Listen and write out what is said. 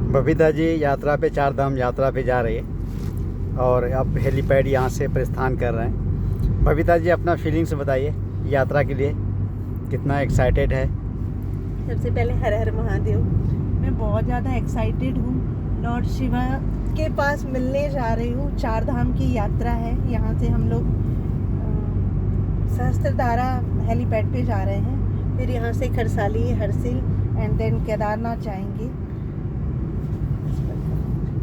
बबीता जी यात्रा पे, चार धाम यात्रा पे जा रही है और अब हेलीपैड यहाँ से प्रस्थान कर रहे हैं। बबीता जी अपना फीलिंग्स बताइए यात्रा के लिए, कितना एक्साइटेड है? सबसे पहले हर हर महादेव। मैं बहुत ज़्यादा एक्साइटेड हूँ। लॉर्ड शिवा के पास मिलने जा रही हूँ। चार धाम की यात्रा है। यहाँ से हम लोग सहस्त्रधारा हेलीपैड पे जा रहे हैं, फिर यहाँ से खरसाली, हरसिल एंड देन केदारनाथ जाएंगे।